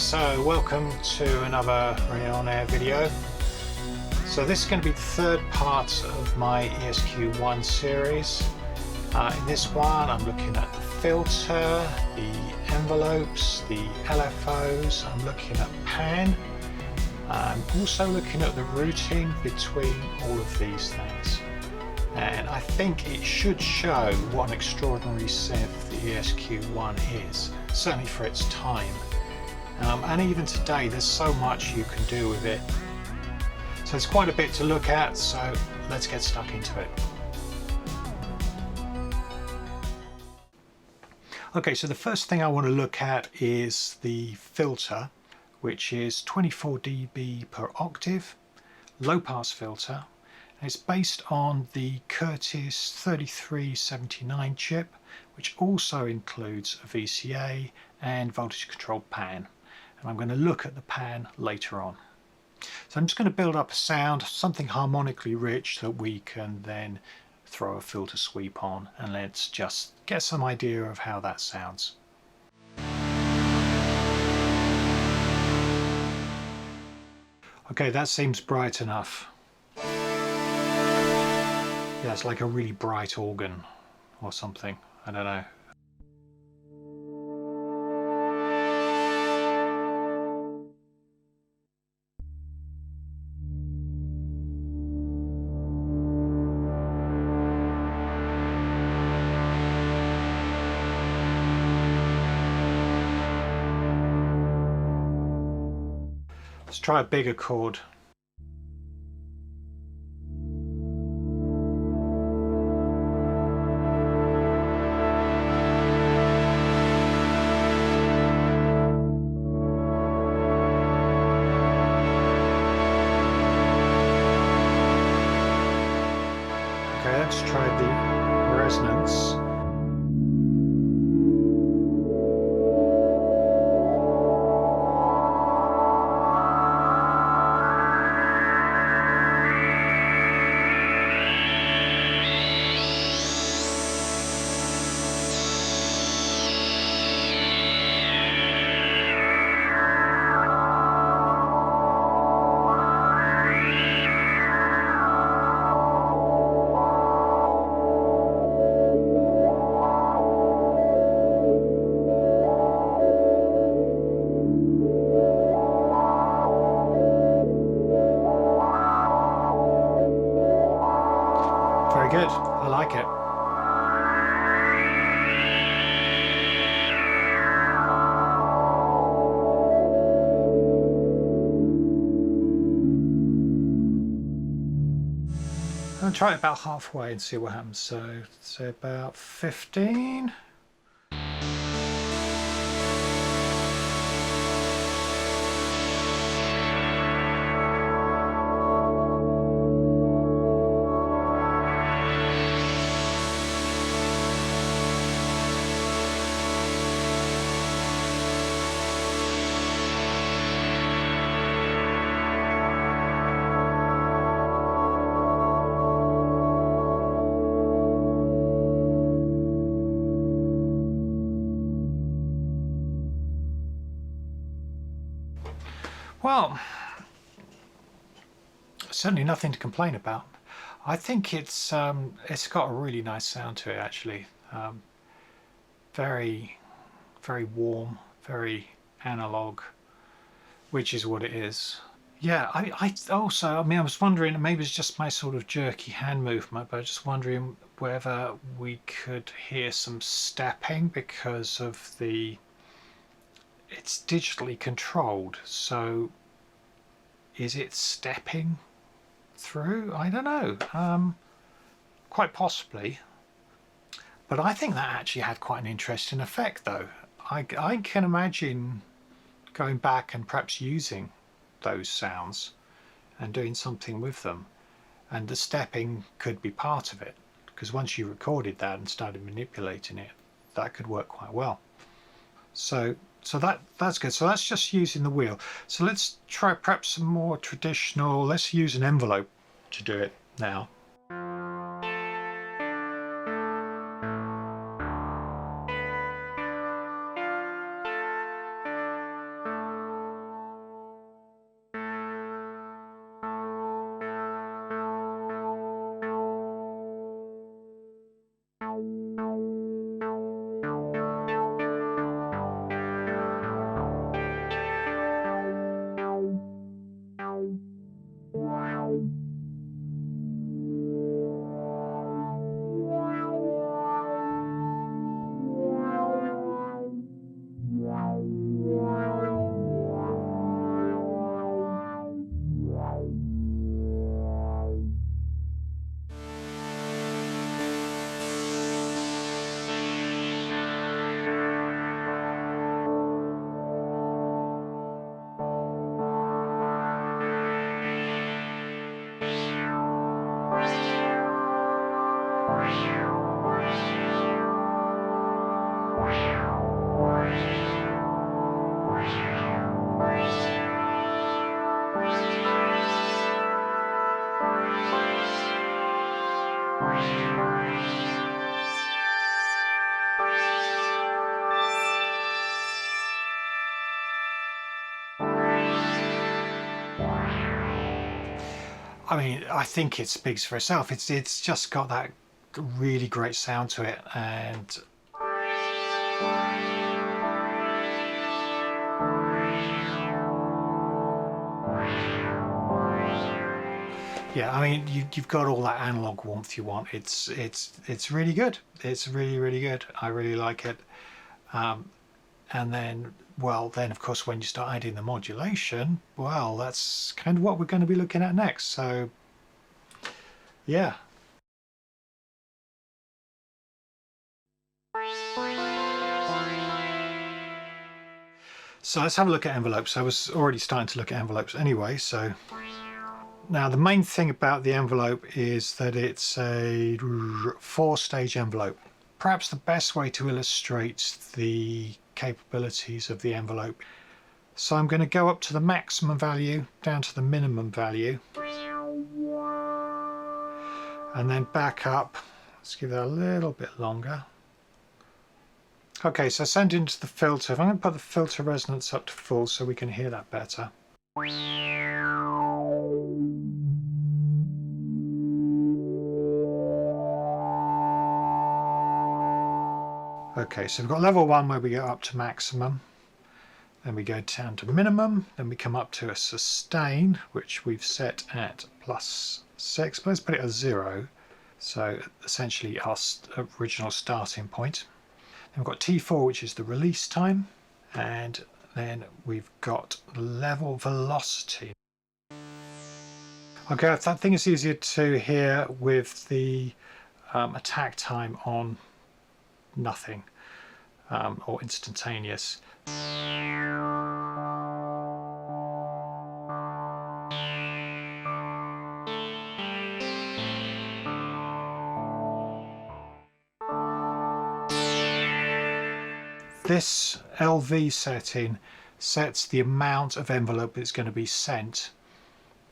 So welcome to another Ring On Air video. So this is going to be the third part of my ESQ-1 series. In this one I'm looking at the filter, the envelopes, the LFOs, I'm looking at pan. I'm also looking at the routing between all of these things. And I think it should show what an extraordinary synth the ESQ-1 is, certainly for its time. And even today there's so much you can do with it. So it's quite a bit to look at, so let's get stuck into it. Okay, so the first thing I want to look at is the filter, which is 24 dB per octave, low pass filter. It's based on the Curtis 3379 chip, which also includes a VCA and voltage controlled pan. And I'm going to look at the pan later on. So I'm just going to build up a sound, something harmonically rich that we can then throw a filter sweep on, and let's just get some idea of how that sounds. Okay, that seems bright enough. Yeah, it's like a really bright organ or something, I don't know. Let's try a bigger chord. Okay, let's try the resonance. Very good, I like it. I'll try it about halfway and see what happens. So, say about 15. Well, certainly nothing to complain about. I think it's got a really nice sound to it actually. Very, very warm, very analog, which is what it is. Yeah, I was wondering, maybe it's just my sort of jerky hand movement, but I was just wondering whether we could hear some stepping because of it's digitally controlled, so is it stepping through? I don't know, quite possibly, but I think that actually had quite an interesting effect though. I can imagine going back and perhaps using those sounds and doing something with them, and the stepping could be part of it, because once you recorded that and started manipulating it, that could work quite well. So that's good. So that's just using the wheel. So let's try perhaps some more traditional, let's use an envelope to do it now. I mean, I think it speaks for itself. It's just got that really great sound to it, and yeah, I mean, you've got all that analog warmth you want. It's really good. It's really good. I really like it. And then, well, then of course when you start adding the modulation, well, that's kind of what we're going to be looking at next. So yeah. So let's have a look at envelopes. I was already starting to look at envelopes anyway. So now the main thing about the envelope is that it's a 4-stage envelope. Perhaps the best way to illustrate the capabilities of the envelope. So I'm going to go up to the maximum value, down to the minimum value, and then back up. Let's give that a little bit longer. Okay, so send into the filter. If I'm going to put the filter resonance up to full so we can hear that better. Okay, so we've got level 1 where we go up to maximum. Then we go down to minimum, then we come up to a sustain, which we've set at +6, but let's put it at 0. So essentially our original starting point. Then we've got T4, which is the release time, and then we've got level velocity. Okay, I think it's easier to hear with the attack time on nothing or instantaneous. This LV setting sets the amount of envelope that's going to be sent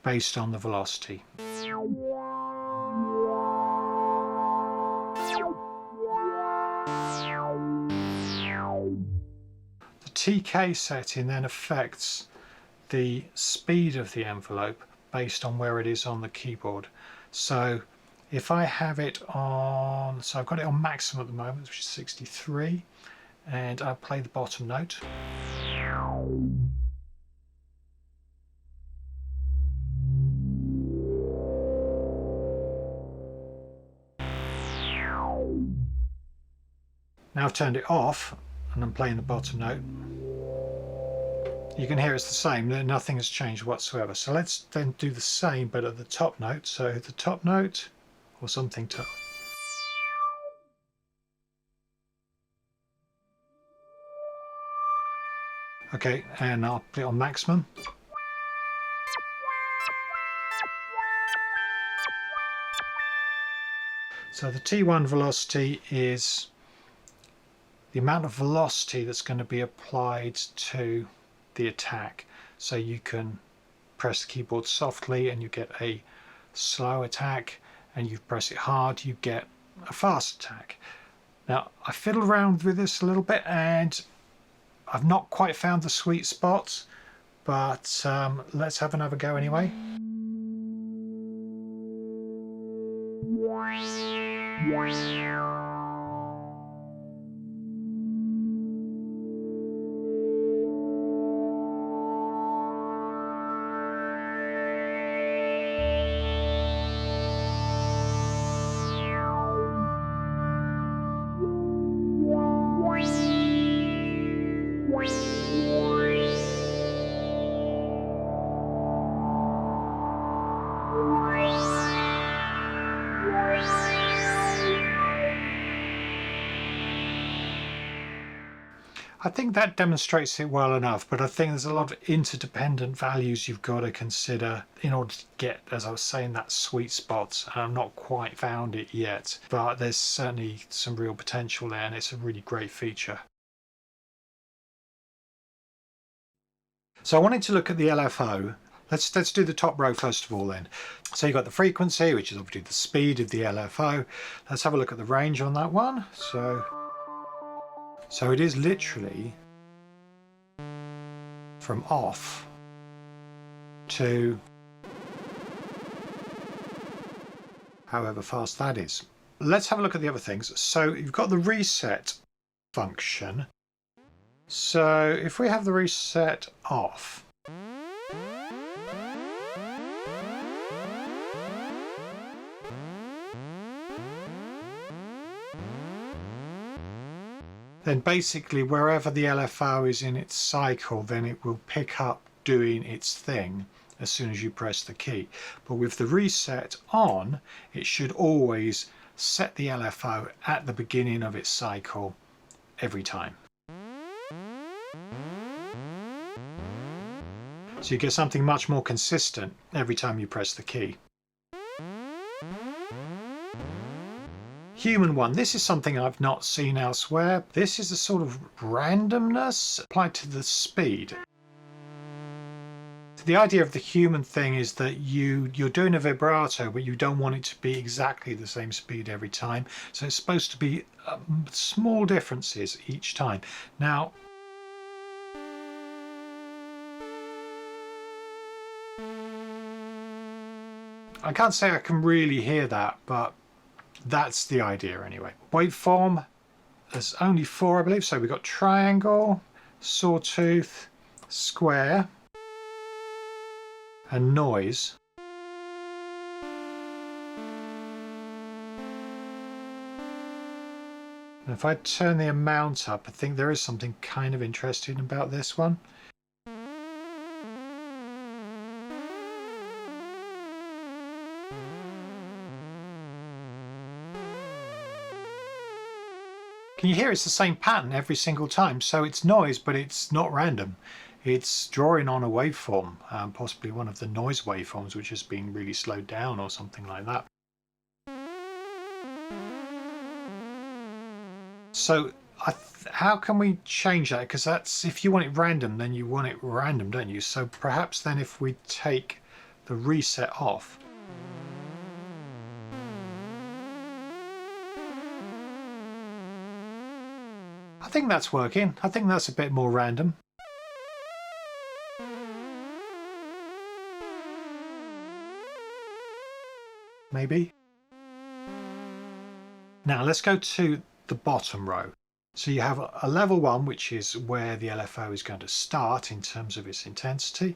based on the velocity. The TK setting then affects the speed of the envelope based on where it is on the keyboard. So if I have it on, so I've got it on maximum at the moment, which is 63, and I'll play the bottom note. Now I've turned it off and I'm playing the bottom note. You can hear it's the same, nothing has changed whatsoever. So let's then do the same but at the top note. So the top note or something top. Okay, and I'll put it on maximum. So the T1 velocity is the amount of velocity that's going to be applied to the attack. So you can press the keyboard softly and you get a slow attack, and you press it hard, you get a fast attack. Now I fiddled around with this a little bit and I've not quite found the sweet spot, but let's have another go anyway. I think that demonstrates it well enough, but I think there's a lot of interdependent values you've got to consider in order to get, as I was saying, that sweet spot. I've not quite found it yet, but there's certainly some real potential there, and it's a really great feature. So I wanted to look at the LFO. Let's do the top row first of all then. So you've got the frequency, which is obviously the speed of the LFO. Let's have a look at the range on that one. So it is literally from off to however fast that is. Let's have a look at the other things. So you've got the reset function. So if we have the reset off, then basically wherever the LFO is in its cycle, then it will pick up doing its thing as soon as you press the key. But with the reset on, it should always set the LFO at the beginning of its cycle every time. So you get something much more consistent every time you press the key. Human one, this is something I've not seen elsewhere. This is a sort of randomness applied to the speed. So the idea of the human thing is that you're doing a vibrato, but you don't want it to be exactly the same speed every time. So it's supposed to be small differences each time. Now, I can't say I can really hear that, but that's the idea anyway. Waveform, there's only 4 I believe. So we've got triangle, sawtooth, square, and noise. And if I turn the amount up, I think there is something kind of interesting about this one. Can you hear it's the same pattern every single time? So it's noise, but it's not random. It's drawing on a waveform, possibly one of the noise waveforms which has been really slowed down or something like that. So how can we change that? Because that's, if you want it random, then you want it random, don't you? So perhaps then if we take the reset off, I think that's working. I think that's a bit more random. Maybe. Now let's go to the bottom row. So you have a level 1, which is where the LFO is going to start in terms of its intensity.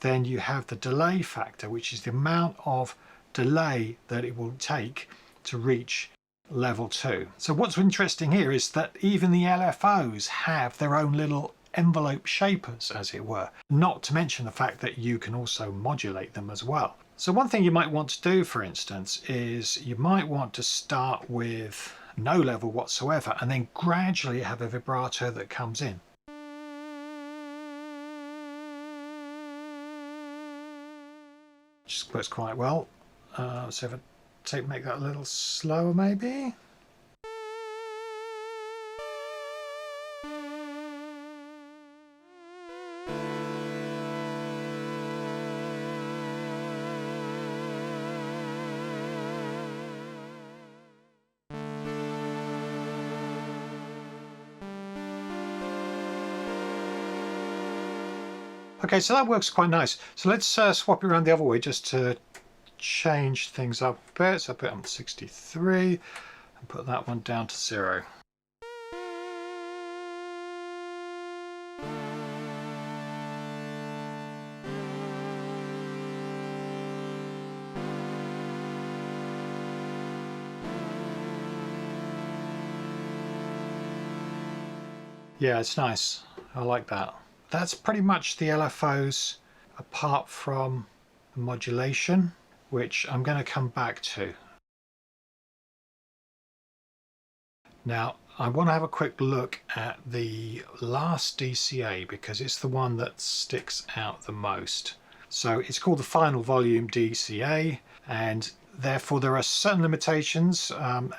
Then you have the delay factor, which is the amount of delay that it will take to reach level 2. So what's interesting here is that even the LFOs have their own little envelope shapers, as it were, not to mention the fact that you can also modulate them as well. So one thing you might want to do, for instance, is you might want to start with no level whatsoever and then gradually have a vibrato that comes in. Which works quite well. So if I make that a little slower maybe. Okay, so that works quite nice. So let's swap it around the other way just to change things up a bit. So I put it on 63 and put that one down to 0. Yeah, it's nice. I like that. That's pretty much the LFOs apart from modulation, which I'm going to come back to. Now, I want to have a quick look at the last DCA because it's the one that sticks out the most. So it's called the final volume DCA, and therefore there are certain limitations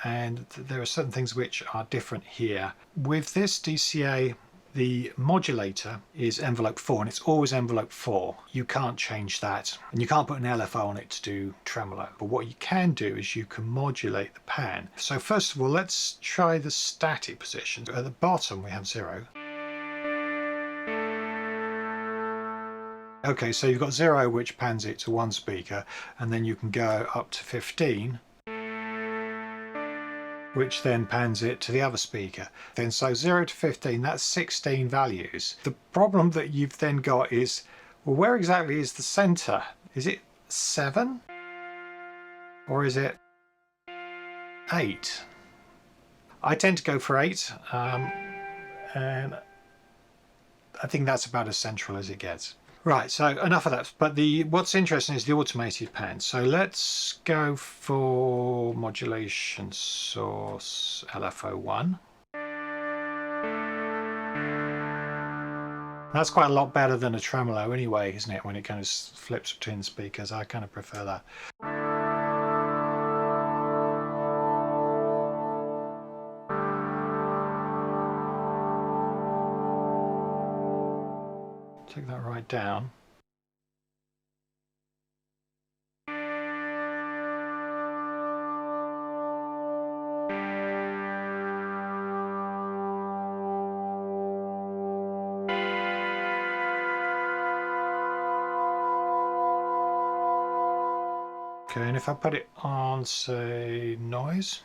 and there are certain things which are different here. With this DCA, the modulator is envelope 4, and it's always envelope 4. You can't change that, and you can't put an LFO on it to do tremolo. But what you can do is you can modulate the pan. So first of all, let's try the static position. At the bottom we have 0. Okay, so you've got 0, which pans it to one speaker, and then you can go up to 15, which then pans it to the other speaker. Then so 0 to 15, that's 16 values. The problem that you've then got is, well, where exactly is the center? Is it 7? Or is it 8? I tend to go for 8, and I think that's about as central as it gets. Right, so enough of that. But what's interesting is the automated pan. So let's go for modulation source LFO1. That's quite a lot better than a tremolo anyway, isn't it? When it kind of flips between the speakers, I kind of prefer that. Take that right down. Okay, and if I put it on, say, noise.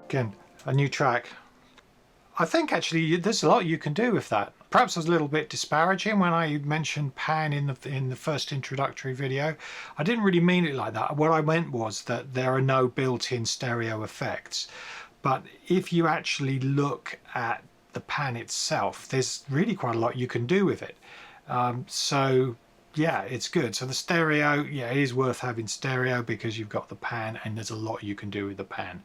Again, a new track. I think actually there's a lot you can do with that. Perhaps I was a little bit disparaging when I mentioned pan in the first introductory video. I didn't really mean it like that. What I meant was that there are no built-in stereo effects. But if you actually look at the pan itself, there's really quite a lot you can do with it. So yeah, it's good. So the stereo, yeah, it is worth having stereo because you've got the pan and there's a lot you can do with the pan.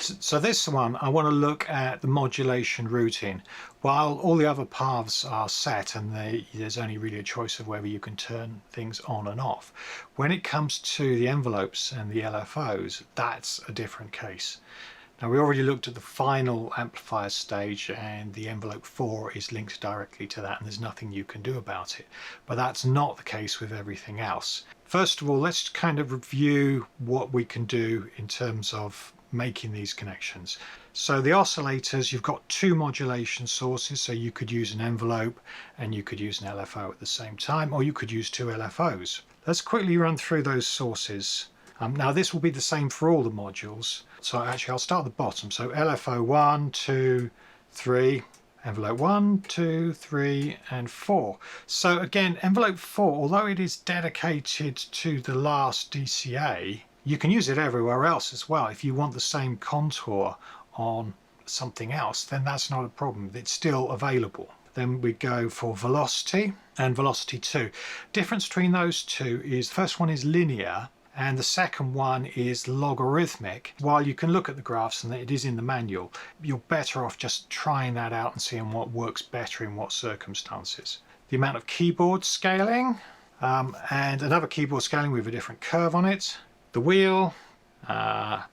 So this one, I want to look at the modulation routing. While all the other paths are set and there's only really a choice of whether you can turn things on and off, when it comes to the envelopes and the LFOs, that's a different case. Now we already looked at the final amplifier stage and the envelope 4 is linked directly to that and there's nothing you can do about it. But that's not the case with everything else. First of all, let's kind of review what we can do in terms of making these connections. So the oscillators, you've got 2 modulation sources, so you could use an envelope and you could use an LFO at the same time, or you could use 2 LFOs. Let's quickly run through those sources. Now this will be the same for all the modules. So actually I'll start at the bottom. So LFO 1, 2, 3, envelope 1, 2, 3 and 4. So again, envelope 4, although it is dedicated to the last DCA, you can use it everywhere else as well. If you want the same contour on something else, then that's not a problem. It's still available. Then we go for velocity and velocity 2. Difference between those two is the first one is linear and the second one is logarithmic. While you can look at the graphs and it is in the manual, you're better off just trying that out and seeing what works better in what circumstances. The amount of keyboard scaling and another keyboard scaling with a different curve on it. The wheel,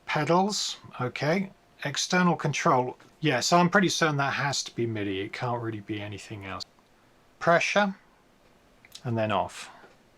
pedals, okay. External control, yeah, so I'm pretty certain that has to be MIDI. It can't really be anything else. Pressure, and then off.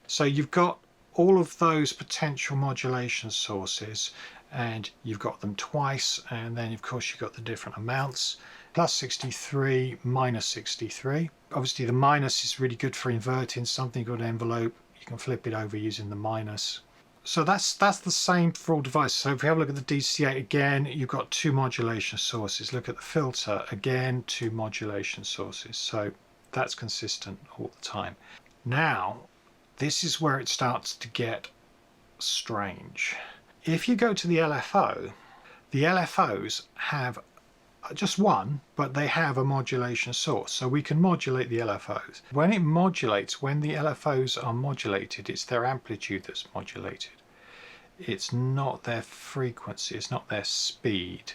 So you've got all of those potential modulation sources, and you've got them twice, and then of course you've got the different amounts. Plus 63, minus 63. Obviously the minus is really good for inverting something. You've got an envelope, you can flip it over using the minus. So that's the same for all devices. So if we have a look at the DC8 again, you've got 2 modulation sources. Look at the filter again, 2 modulation sources. So that's consistent all the time. Now, this is where it starts to get strange. If you go to the LFO, the LFOs have just one, but they have a modulation source, so we can modulate the LFOs. When it modulates, when the LFOs are modulated, it's their amplitude that's modulated. It's not their frequency, it's not their speed.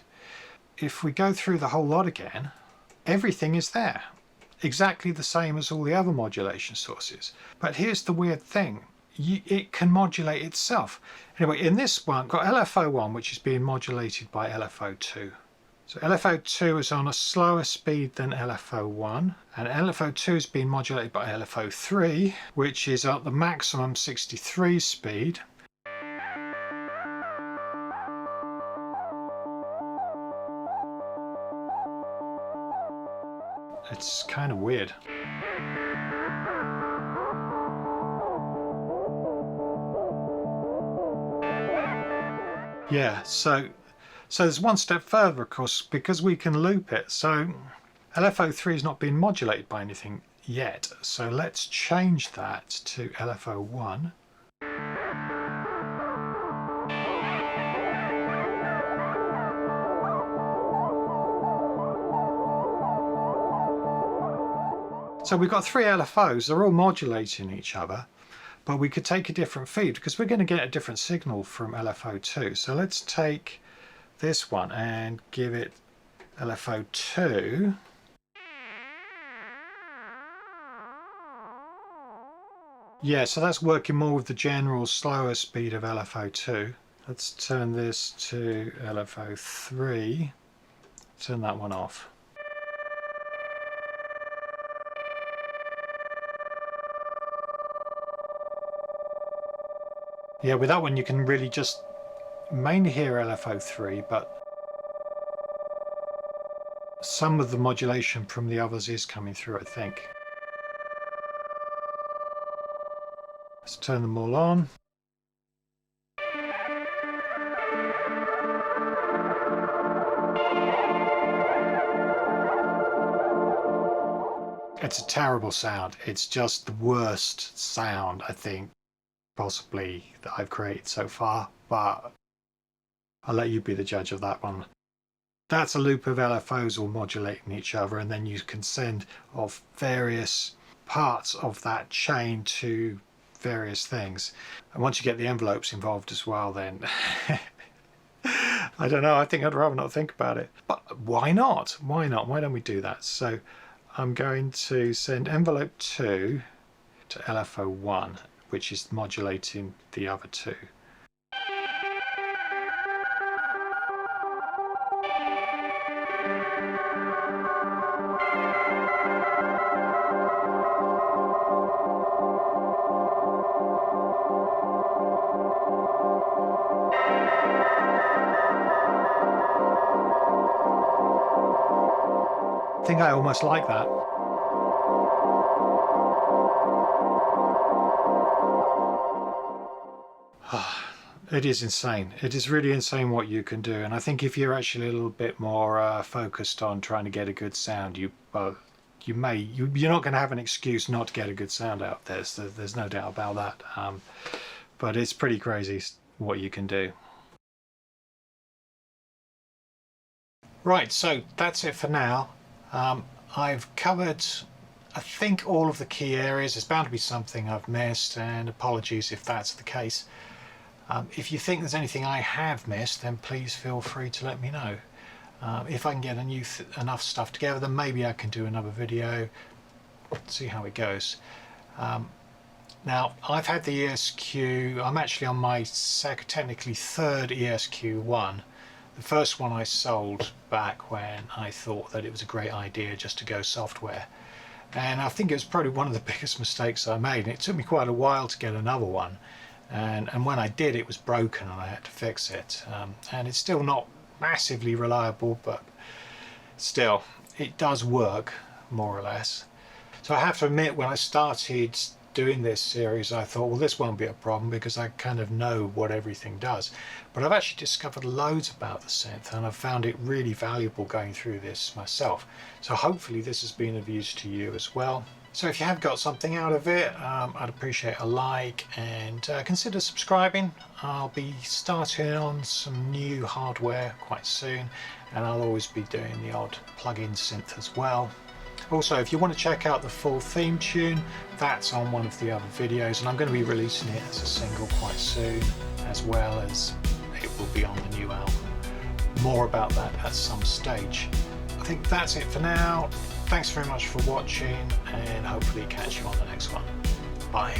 If we go through the whole lot again, everything is there, exactly the same as all the other modulation sources. But here's the weird thing. It can modulate itself. Anyway, in this one, I've got LFO1, which is being modulated by LFO2. So LFO2 is on a slower speed than LFO1, and LFO2 is being modulated by LFO3, which is at the maximum 63 speed. It's kind of weird. Yeah, so there's one step further, of course, because we can loop it. So LFO3 is not being modulated by anything yet. So let's change that to LFO1. So we've got 3 LFOs, they're all modulating each other, but we could take a different feed because we're going to get a different signal from LFO2. So let's take this one and give it LFO2. Yeah, so that's working more with the general slower speed of LFO2. Let's turn this to LFO3. Turn that one off. Yeah, with that one you can really just mainly hear LFO3, but some of the modulation from the others is coming through, I think. Let's turn them all on. It's a terrible sound. It's just the worst sound, I think, possibly that I've created so far, but I'll let you be the judge of that one. That's a loop of LFOs all modulating each other, and then you can send off various parts of that chain to various things. And once you get the envelopes involved as well, then I don't know, I think I'd rather not think about it. But why not? Why not? Why don't we do that? So I'm going to send envelope 2 to LFO1, which is modulating the other 2. I think I almost like that. It is insane. It is really insane what you can do, and I think if you're actually a little bit more focused on trying to get a good sound, you're not going to have an excuse not to get a good sound out there. So there's no doubt about that. But it's pretty crazy what you can do. Right, so that's it for now. I've covered, I think, all of the key areas. There's bound to be something I've missed, and apologies if that's the case. If you think there's anything I have missed, then please feel free to let me know. If I can get enough stuff together, then maybe I can do another video, see how it goes. Now, I've had the ESQ, I'm actually on my technically third ESQ-1. The first one I sold back when I thought that it was a great idea just to go software. And I think it was probably one of the biggest mistakes I made. And it took me quite a while to get another one. And when I did, it was broken and I had to fix it. And it's still not massively reliable, but still, it does work, more or less. So I have to admit, when I started doing this series, I thought, well, this won't be a problem because I kind of know what everything does. But I've actually discovered loads about the synth, and I've found it really valuable going through this myself. So hopefully this has been of use to you as well. So if you have got something out of it, I'd appreciate a like, and consider subscribing. I'll be starting on some new hardware quite soon, and I'll always be doing the odd plug-in synth as well. Also, if you want to check out the full theme tune, that's on one of the other videos, and I'm going to be releasing it as a single quite soon, as well as it will be on the new album. More about that at some stage. I think that's it for now. Thanks very much for watching, and hopefully catch you on the next one. Bye.